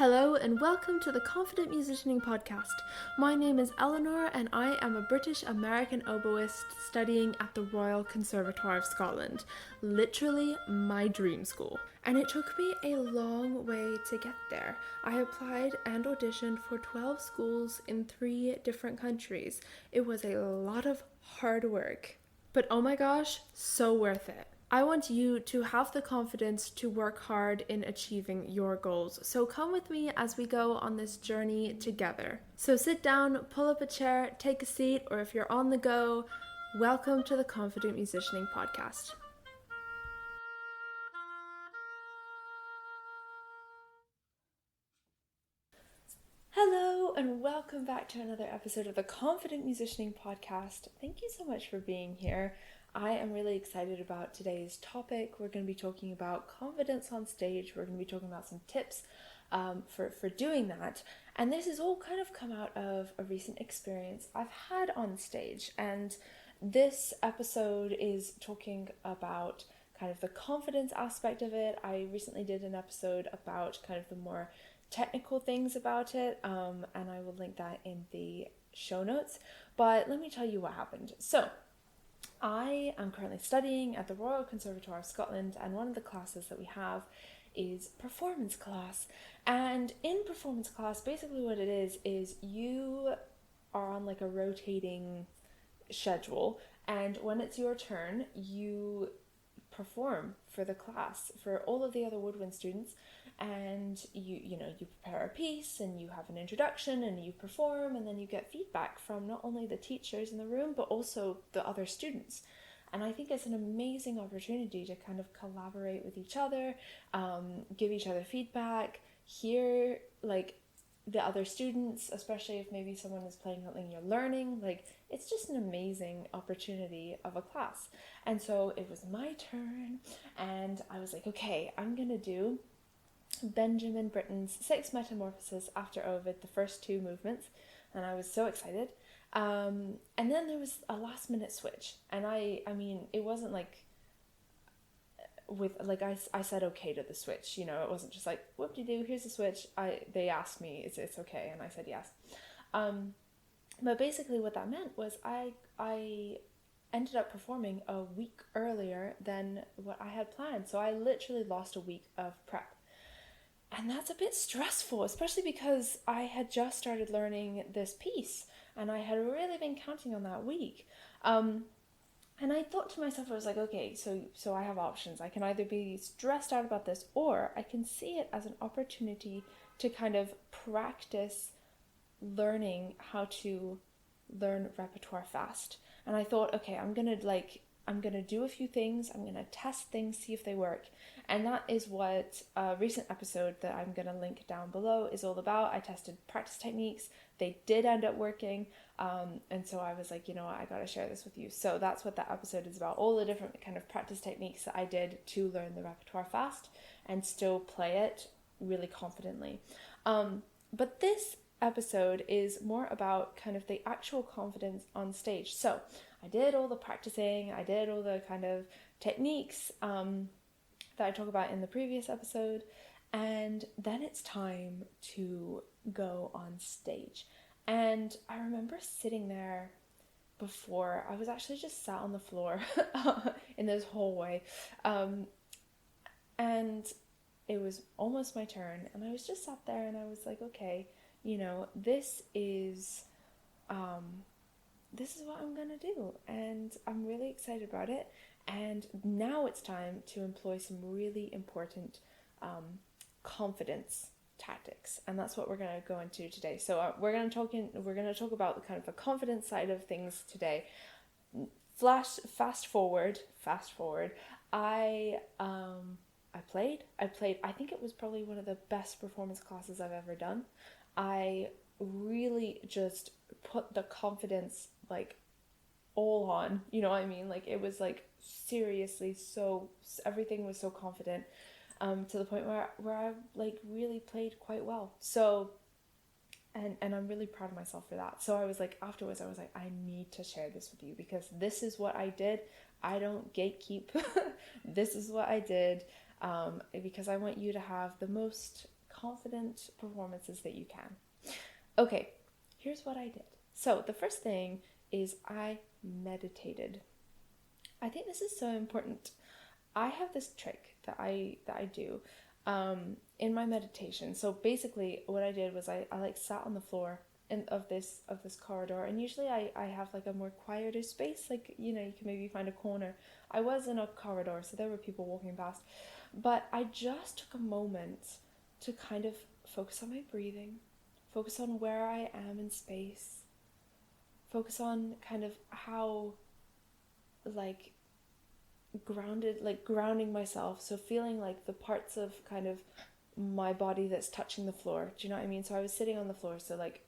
Hello and welcome to the Confident Musicianing Podcast. My name is Eleanor and I am a British American oboist studying at the Royal Conservatoire of Scotland, literally my dream school. And it took me a long way to get there. I applied and auditioned for 12 schools in 3 different countries. It was a lot of hard work, but oh my gosh, so worth it. I want you to have the confidence to work hard in achieving your goals. So come with me as we go on this journey together. So sit down, pull up a chair, take a seat, or if you're on the go, welcome to the Confident Musicianing Podcast. Hello and welcome back to another episode of the Confident Musicianing Podcast. Thank you so much for being here. I am really excited about today's topic. We're going to be talking about confidence on stage. We're going to be talking about some tips for doing that. And this has all kind of come out of a recent experience I've had on stage. And this episode is talking about kind of the confidence aspect of it. I recently did an episode about kind of the more technical things about it, and I will link that in the show notes. But let me tell you what happened. So I am currently studying at the Royal Conservatoire of Scotland, and one of the classes that we have is performance class. And in performance class, basically what it is you are on like a rotating schedule, and when it's your turn, you perform for the class, for all of the other woodwind students, and you prepare a piece and you have an introduction and you perform, and then you get feedback from not only the teachers in the room but also the other students. And I think it's an amazing opportunity to kind of collaborate with each other, give each other feedback, hear like the other students, especially if maybe someone is playing something you're learning. Like, it's just an amazing opportunity of a class. And so it was my turn, and I was like, okay, I'm gonna do Benjamin Britten's Six Metamorphoses after Ovid, the first 2 movements, and I was so excited. And then there was a last minute switch, and I mean, it wasn't like with like I said okay to the switch, it wasn't just like whoop-de-doo, here's the switch. They asked me, it's okay, and I said yes. But basically what that meant was I ended up performing a week earlier than what I had planned. So I literally lost a week of prep. And that's a bit stressful, especially because I had just started learning this piece and I had really been counting on that week. And I thought to myself, I was like, okay, so I have options. I can either be stressed out about this, or I can see it as an opportunity to kind of practice learning how to learn repertoire fast. And I thought, okay, I'm gonna do a few things, I'm gonna test things, see if they work. And that is what a recent episode that I'm gonna link down below is all about. I tested practice techniques, they did end up working, and so I was like, you know what, I gotta share this with you. So that's what that episode is about, all the different kind of practice techniques that I did to learn the repertoire fast and still play it really confidently. But this episode is more about kind of the actual confidence on stage. So I did all the practicing, I did all the kind of techniques that I talk about in the previous episode, and then it's time to go on stage. And I remember sitting there before, I was actually just sat on the floor in this hallway, and it was almost my turn, and I was just sat there and I was like, okay, this is what I'm gonna do, and I'm really excited about it. And now it's time to employ some really important confidence tactics, and that's what we're gonna go into today. So we're gonna talk about the kind of the confidence side of things today. Fast forward. I played. I think it was probably one of the best performance classes I've ever done. I really just put the confidence like all on, you know what I mean? Like, it was like seriously, so everything was so confident, to the point where I like really played quite well. So and I'm really proud of myself for that. So I was like, afterwards I was like, I need to share this with you because this is what I did. I don't gatekeep. This is what I did, because I want you to have the most confident performances that you can. Okay, here's what I did. So the first thing is I meditated. I think this is so important. I have this trick that I do in my meditation. So basically, what I did was I like sat on the floor of this corridor, and usually I have like a more quieter space. Like, you know, you can maybe find a corner. I was in a corridor, so there were people walking past, but I just took a moment to kind of focus on my breathing, focus on where I am in space, focus on kind of how like grounding myself, so feeling like the parts of kind of my body that's touching the floor. Do you know what I mean? So I was sitting on the floor, so like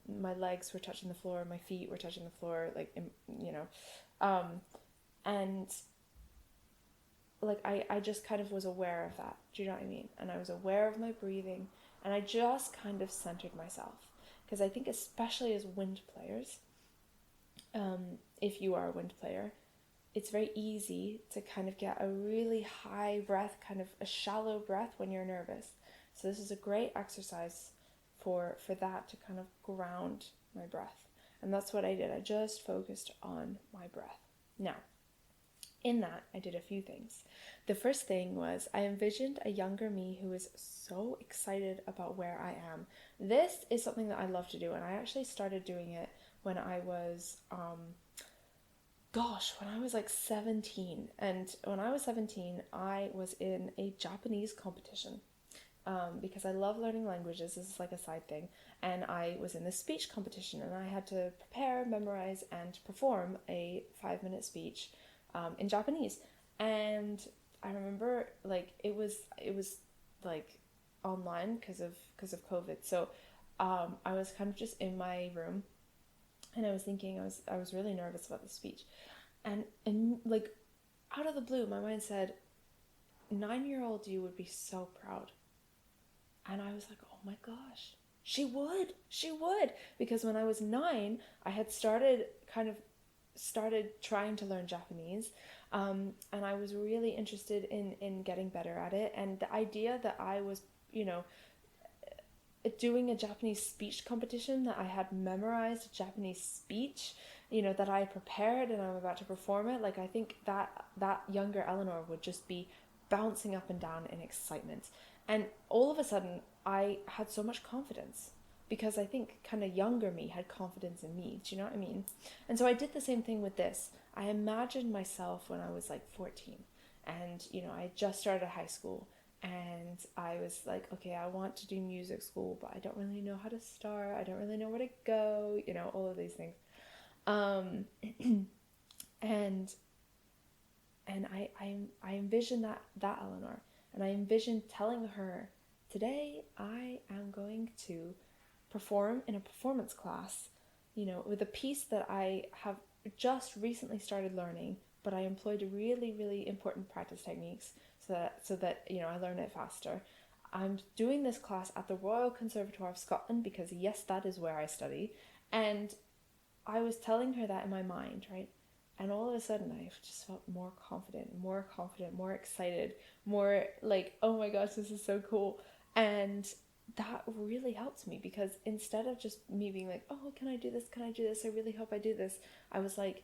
my legs were touching the floor, my feet were touching the floor, like, you know, and like I just kind of was aware of that. Do you know what I mean? And I was aware of my breathing, and I just kind of centered myself, because I think especially as wind players, if you are a wind player, it's very easy to kind of get a really high breath, kind of a shallow breath when you're nervous. So this is a great exercise for that, to kind of ground my breath. And that's what I did. I just focused on my breath. Now, in that, I did a few things. The first thing was I envisioned a younger me who was so excited about where I am. This is something that I love to do, and I actually started doing it when I was when I was like 17. And when I was 17, I was in a Japanese competition, because I love learning languages. This is like a side thing. And I was in this speech competition, and I had to prepare, memorize, and perform a 5-minute speech in Japanese. And I remember like it was like online because of COVID. So I was kind of just in my room, and I was thinking, I was really nervous about the speech, and like out of the blue, my mind said, 9-year-old you would be so proud. And I was like, oh my gosh, she would, because when I was 9, I had started trying to learn Japanese, and I was really interested in getting better at it. And the idea that I was, you know, doing a Japanese speech competition, that I had memorized a Japanese speech, you know, that I prepared and I'm about to perform it, like I think that younger Eleanor would just be bouncing up and down in excitement. And all of a sudden I had so much confidence, because I think kind of younger me had confidence in me. Do you know what I mean? And so I did the same thing with this. I imagined myself when I was like 14, and you know, I just started high school, and I was like, okay, I want to do music school, but I don't really know how to start. I don't really know where to go, you know, all of these things. And I envisioned that Eleanor, and I envisioned telling her, today I am going to perform in a performance class, you know, with a piece that I have just recently started learning, but I employed really, really important practice techniques so that you know, I learn it faster. I'm doing this class at the Royal Conservatoire of Scotland, because yes, that is where I study. And I was telling her that in my mind, right? And all of a sudden I just felt more confident, more excited, more like, oh my gosh, this is so cool. And that really helped me, because instead of just me being like, oh, can I do this? I really hope I do this. I was like,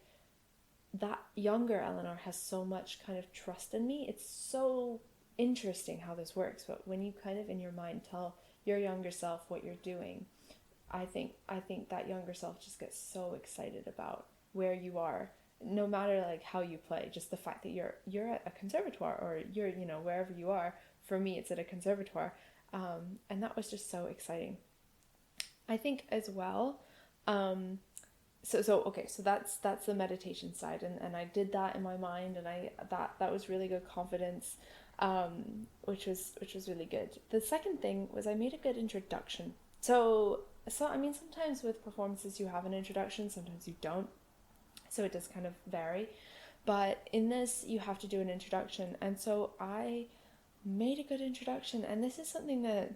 that younger Eleanor has so much kind of trust in me. It's so interesting how this works. But when you kind of in your mind tell your younger self what you're doing, I think that younger self just gets so excited about where you are, no matter like how you play. Just the fact that you're at a conservatoire, or you're, you know, wherever you are. For me, it's at a conservatoire, and that was just so exciting. I think as well. Okay, so that's the meditation side, and I did that in my mind, and that was really good confidence, which was really good. The second thing was I made a good introduction. So I mean, sometimes with performances you have an introduction, sometimes you don't. So it does kind of vary. But in this, you have to do an introduction. And so I made a good introduction. And this is something that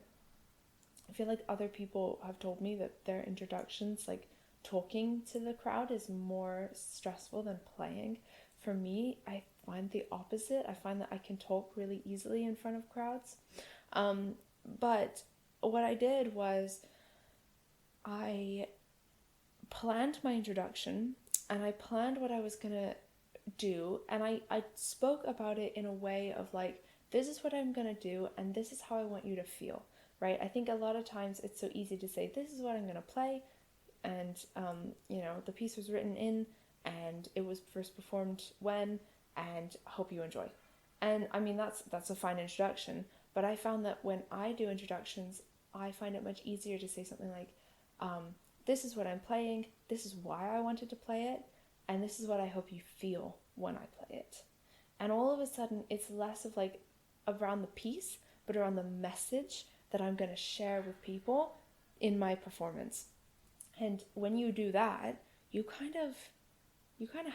I feel like other people have told me, that their introductions, like talking to the crowd, is more stressful than playing. For me, I find the opposite. I find that I can talk really easily in front of crowds. But what I did was I planned my introduction and I planned what I was going to do, and I spoke about it in a way of like, this is what I'm going to do and this is how I want you to feel, right? I think a lot of times it's so easy to say, this is what I'm going to play, and the piece was written in and it was first performed when, and hope you enjoy. And I mean, that's a fine introduction, but I found that when I do introductions, I find it much easier to say something like, this is what I'm playing, this is why I wanted to play it, and this is what I hope you feel when I play it. And all of a sudden, it's less of like around the piece, but around the message that I'm going to share with people in my performance. And when you do that, you kind of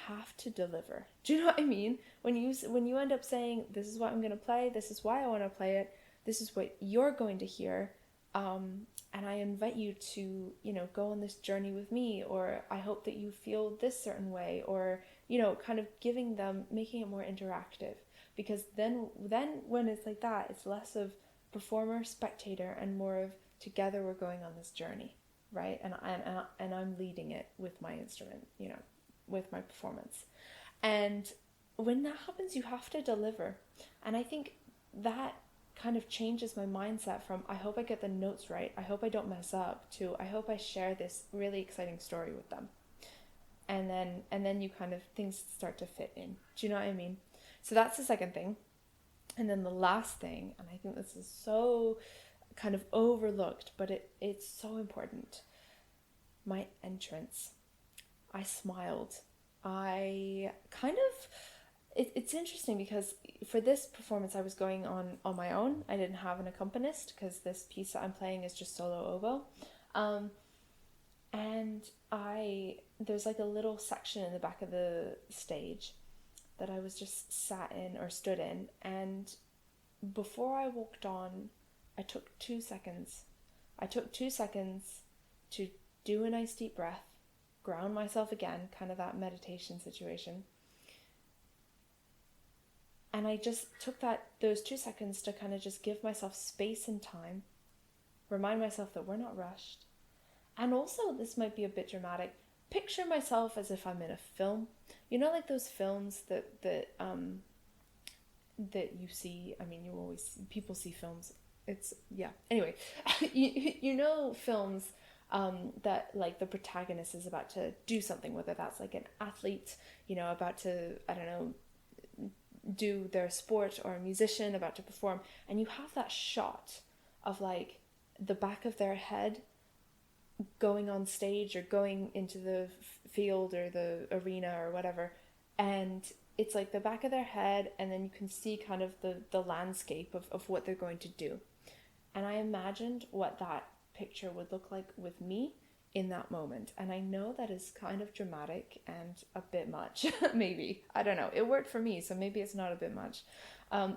have to deliver. Do you know what I mean? When you end up saying, this is what I'm going to play, this is why I want to play it, this is what you're going to hear, and I invite you to, go on this journey with me, or I hope that you feel this certain way, or, kind of making it more interactive. Because then when it's like that, it's less of performer, spectator, and more of together we're going on this journey, right? And I'm leading it with my instrument, with my performance. And when that happens, you have to deliver. And I think that kind of changes my mindset from, I hope I get the notes right, I hope I don't mess up, to I hope I share this really exciting story with them. And then you kind of, things start to fit in. Do you know what I mean? So that's the second thing. And then the last thing, and I think this is so kind of overlooked, but it's so important. My entrance. I smiled. It's interesting because for this performance I was going on my own. I didn't have an accompanist because this piece that I'm playing is just solo oboe. And there's like a little section in the back of the stage that I was just sat in or stood in, and before I walked on, I took 2 seconds. I took 2 seconds to do a nice deep breath, ground myself again, kind of that meditation situation. And I just took those 2 seconds to kind of just give myself space and time, remind myself that we're not rushed. And also, this might be a bit dramatic, picture myself as if I'm in a film. Like those films that you see. I mean, people see films. Anyway, films that like the protagonist is about to do something, whether that's like an athlete, about to, I don't know, do their sport, or a musician about to perform, and you have that shot of like the back of their head going on stage or going into the field or the arena or whatever, and it's like the back of their head, and then you can see kind of the landscape of what they're going to do. And I imagined what that picture would look like with me in that moment. And I know that is kind of dramatic and a bit much, maybe. I don't know. It worked for me, so maybe it's not a bit much.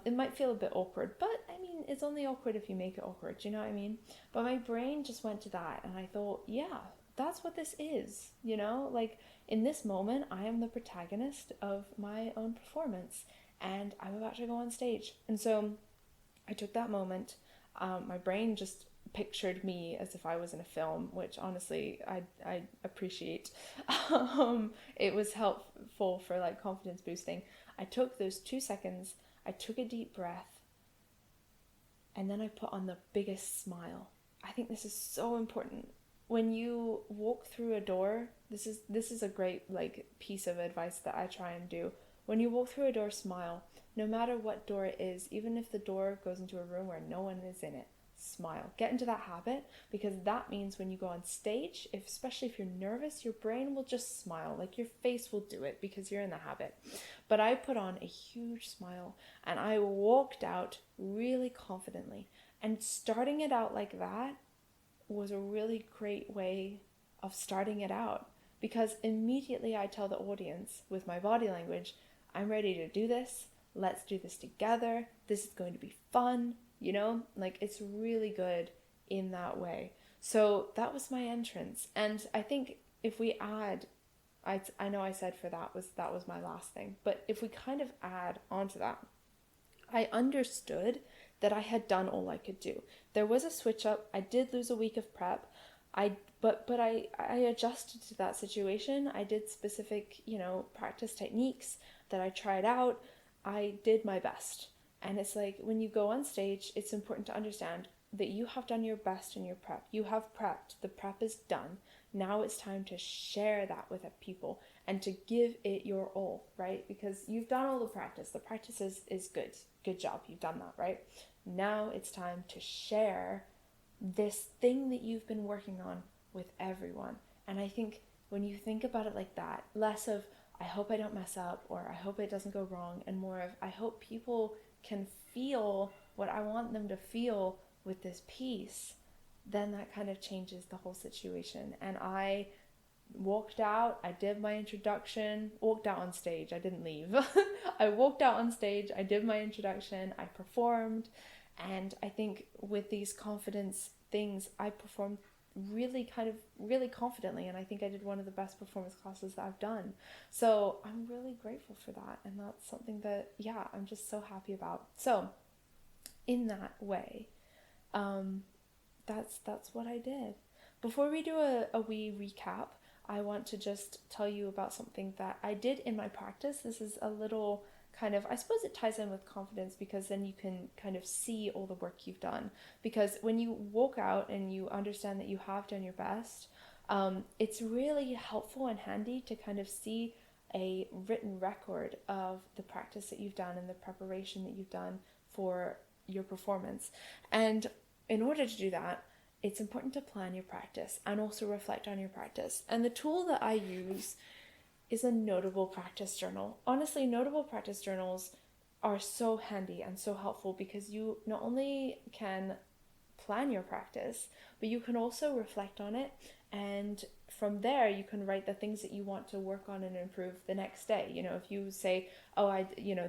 It might feel a bit awkward, but I mean, it's only awkward if you make it awkward, do you know what I mean? But my brain just went to that, and I thought, yeah, that's what this is, like in this moment, I am the protagonist of my own performance, and I'm about to go on stage. And so I took that moment. My brain just pictured me as if I was in a film, which honestly I appreciate. It was helpful for like confidence boosting. I took those 2 seconds, I took a deep breath, and then I put on the biggest smile. I think this is so important. When you walk through a door, this is a great like piece of advice that I try and do. When you walk through a door, smile. No matter what door it is, even if the door goes into a room where no one is in it, smile. Get into that habit, because that means when you go on stage, especially if you're nervous, your brain will just smile. Like your face will do it because you're in the habit. But I put on a huge smile and I walked out really confidently. And starting it out like that was a really great way of starting it out, because immediately I tell the audience with my body language, I'm ready to do this. Let's do this together. This is going to be fun. Like it's really good in that way. So that was my entrance. And I think if we add, I know I said that was my last thing, but if we kind of add onto that, I understood that I had done all I could do. There was a switch up. I did lose a week of prep. I adjusted to that situation. I did specific, practice techniques that I tried out. I did my best. And it's like when you go on stage, it's important to understand that you have done your best in your prep. You have prepped. The prep is done. Now it's time to share that with people and to give it your all, right? Because you've done all the practice. The practice is good. Good job. You've done that, right? Now it's time to share this thing that you've been working on with everyone. And I think when you think about it like that, less of, I hope I don't mess up, or I hope it doesn't go wrong, and more of, I hope people can feel what I want them to feel with this piece, then that kind of changes the whole situation. And I walked out, I did my introduction, walked out on stage, I didn't leave. I walked out on stage, I did my introduction, I performed, and I think with these confidence things, I performed really confidently, and I think I did one of the best performance classes that I've done. So I'm really grateful for that, and that's something that, I'm just so happy about. So in that way, that's what I did. Before we do a wee recap, I want to just tell you about something that I did in my practice. This is a little kind of, I suppose it ties in with confidence, because then you can kind of see all the work you've done. Because when you walk out and you understand that you have done your best, it's really helpful and handy to kind of see a written record of the practice that you've done and the preparation that you've done for your performance. And in order to do that, it's important to plan your practice and also reflect on your practice. And the tool that I use is a notable practice journal. Honestly, notable practice journals are so handy and so helpful, because you not only can plan your practice, but you can also reflect on it, and from there you can write the things that you want to work on and improve the next day. If you say,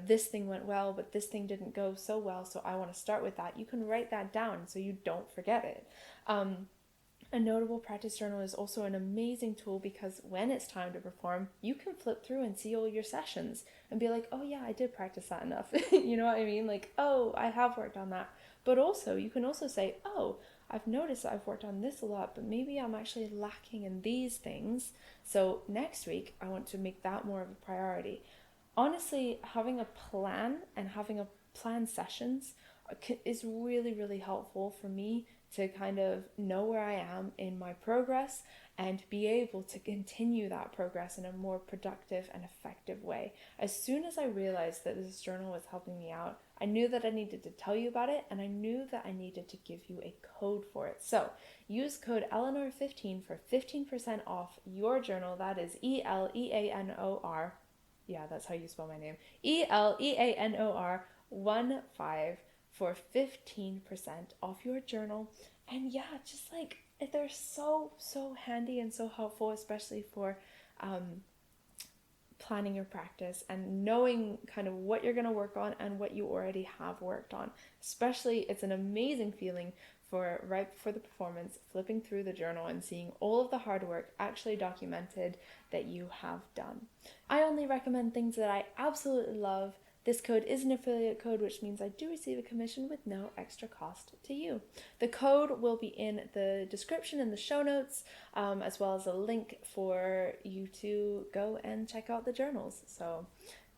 this thing went well, but this thing didn't go so well, so I want to start with that, you can write that down so you don't forget it. A notable practice journal is also an amazing tool, because when it's time to perform, you can flip through and see all your sessions and be like, oh yeah, I did practice that enough. You know what I mean? Like, oh, I have worked on that. But also, you can also say, oh, I've noticed that I've worked on this a lot, but maybe I'm actually lacking in these things. So next week, I want to make that more of a priority. Honestly, having a plan and having a planned sessions is really, really helpful for me to kind of know where I am in my progress and be able to continue that progress in a more productive and effective way. As soon as I realized that this journal was helping me out, I knew that I needed to tell you about it, and I knew that I needed to give you a code for it. So use code Eleanor15 for 15% off your journal. That is ELEANOR. Yeah, that's how you spell my name. ELEANOR 15 for 15% off your journal. And yeah, just like, they're so handy and so helpful, especially for planning your practice and knowing kind of what you're going to work on and what you already have worked on. Especially, it's an amazing feeling for right before the performance, flipping through the journal and seeing all of the hard work actually documented that you have done. I only recommend things that I absolutely love. This code is an affiliate code, which means I do receive a commission with no extra cost to you. The code will be in the description in the show notes, as well as a link for you to go and check out the journals. So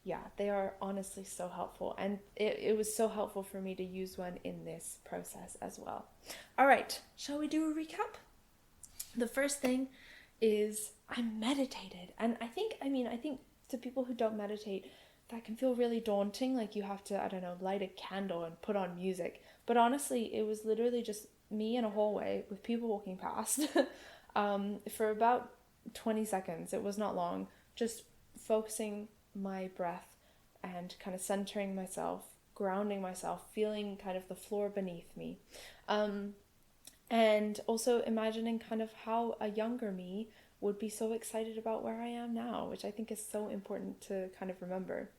yeah, they are honestly so helpful, and it was so helpful for me to use one in this process as well. All right, shall we do a recap? The first thing is I meditated, and I think to people who don't meditate, that can feel really daunting, like you have to, light a candle and put on music. But honestly, it was literally just me in a hallway with people walking past for about 20 seconds. It was not long, just focusing my breath and kind of centering myself, grounding myself, feeling kind of the floor beneath me. And also imagining kind of how a younger me would be so excited about where I am now, which I think is so important to kind of remember.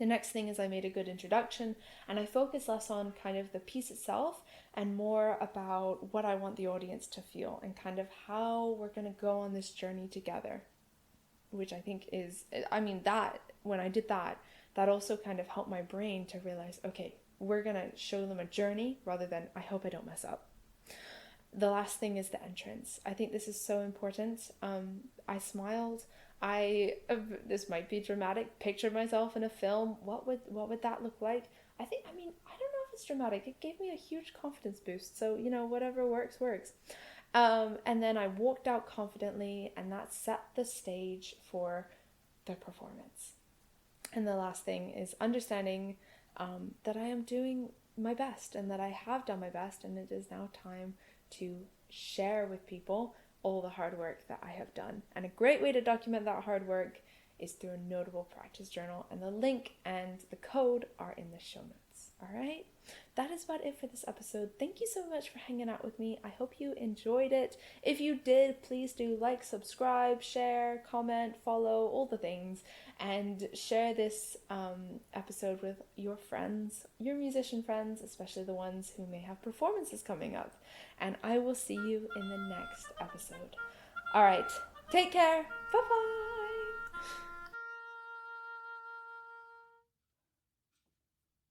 The next thing is I made a good introduction, and I focus less on kind of the piece itself and more about what I want the audience to feel and kind of how we're going to go on this journey together, which I think is, that when I did that, that also kind of helped my brain to realize, okay, we're going to show them a journey rather than, I hope I don't mess up. The last thing is the entrance. I think this is so important. I smiled. This might be dramatic, pictured myself in a film. What would that look like? I don't know if it's dramatic. It gave me a huge confidence boost. So, whatever works. And then I walked out confidently, and that set the stage for the performance. And the last thing is understanding that I am doing my best and that I have done my best, and it is now time to share with people all the hard work that I have done. And a great way to document that hard work is through a notable practice journal, and the link and the code are in the show notes. All right, that is about it for this episode. Thank you so much for hanging out with me. I hope you enjoyed it. If you did, please do like, subscribe, share, comment, follow, all the things, and share this episode with your friends, your musician friends, especially the ones who may have performances coming up. And I will see you in the next episode. All right, take care. Bye-bye.